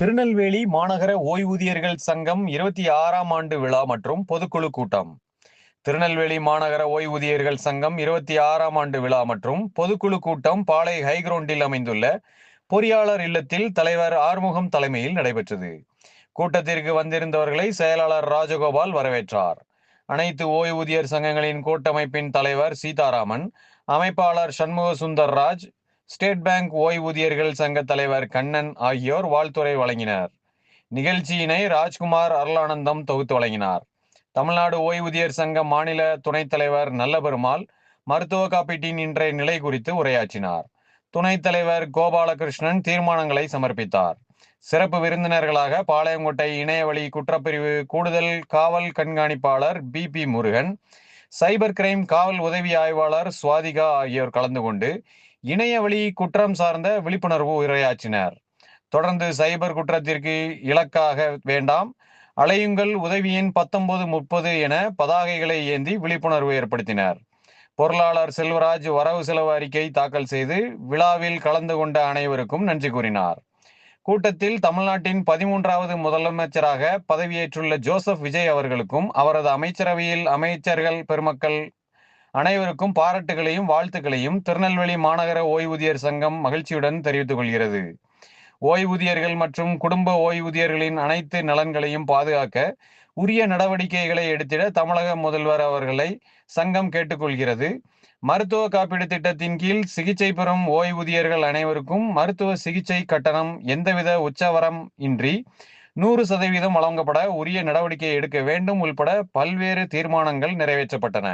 திருநெல்வேலி மாநகர ஓய்வூதியர்கள் சங்கம் 26ஆம் ஆண்டு விழா மற்றும் பொதுக்குழு கூட்டம். திருநெல்வேலி மாநகர ஓய்வூதியர்கள் சங்கம் 26ஆம் ஆண்டு விழா மற்றும் பொதுக்குழு கூட்டம் பாளை ஹைகிரவுண்டில் அமைந்துள்ள பொறியாளர் இல்லத்தில் தலைவர் ஆறுமுகம் தலைமையில் நடைபெற்றது. கூட்டத்திற்கு வந்திருந்தவர்களை செயலாளர் ராஜகோபால் வரவேற்றார். அனைத்து ஓய்வூதியர் சங்கங்களின் கூட்டமைப்பின் தலைவர் சீதாராமன், அமைப்பாளர் சண்முக சுந்தர்ராஜ், ஸ்டேட் பேங்க் ஓய்வூதியர்கள் சங்க தலைவர் கண்ணன் ஆகியோர் வாழ்த்துரை வழங்கினர். நிகழ்ச்சியினை ராஜ்குமார் அருளானந்தம் தொகுத்து வழங்கினார். தமிழ்நாடு ஓய்வூதியர் சங்க மாநில துணைத் தலைவர் நல்லபெருமாள் மருத்துவ காப்பீட்டின் இன்றைய நிலை குறித்து உரையாற்றினார். துணைத் தலைவர் கோபாலகிருஷ்ணன் தீர்மானங்களை சமர்ப்பித்தார். சிறப்பு விருந்தினர்களாக பாளையங்கோட்டை இணையவழி குற்றப்பிரிவு கூடுதல் காவல் கண்காணிப்பாளர் பி முருகன், சைபர் கிரைம் காவல் உதவி ஆய்வாளர் சுவாதிகா ஆகியோர் கலந்து கொண்டு இணையவழி குற்றம் சார்ந்த விழிப்புணர்வு உரையாற்றினர். தொடர்ந்து சைபர் குற்றத்திற்கு இலக்காக வேண்டாம், அலையுங்கள் உதவியின் 1930 என பதாகைகளை ஏந்தி விழிப்புணர்வு ஏற்படுத்தினர். பொருளாளர் செல்வராஜ் வரவு செலவு அறிக்கை தாக்கல் செய்து விழாவில் கலந்து கொண்ட அனைவருக்கும் நன்றி கூறினார். கூட்டத்தில் தமிழ்நாட்டின் 13வது முதலமைச்சராக பதவியேற்றுள்ள ஜோசப் விஜய் அவர்களுக்கும் அவரது அமைச்சரவையில் அமைச்சர்கள் பெருமக்கள் அனைவருக்கும் பாராட்டுகளையும் வாழ்த்துக்களையும் திருநெல்வேலி மாநகர ஓய்வூதியர் சங்கம் மகிழ்ச்சியுடன் தெரிவித்துக் கொள்கிறது. ஓய்வூதியர்கள் மற்றும் குடும்ப ஓய்வூதியர்களின் அனைத்து நலன்களையும் பாதுகாக்க உரிய நடவடிக்கைகளை எடுத்திட தமிழக முதல்வர் அவர்களை சங்கம் கேட்டுக்கொள்கிறது. மருத்துவ காப்பீடு திட்டத்தின் கீழ் சிகிச்சை பெறும் ஓய்வூதியர்கள் அனைவருக்கும் மருத்துவ சிகிச்சை கட்டணம் எந்தவித உச்சவரம் இன்றி 100% வழங்கப்பட உரிய நடவடிக்கை எடுக்க வேண்டும் உள்பட பல்வேறு தீர்மானங்கள் நிறைவேற்றப்பட்டன.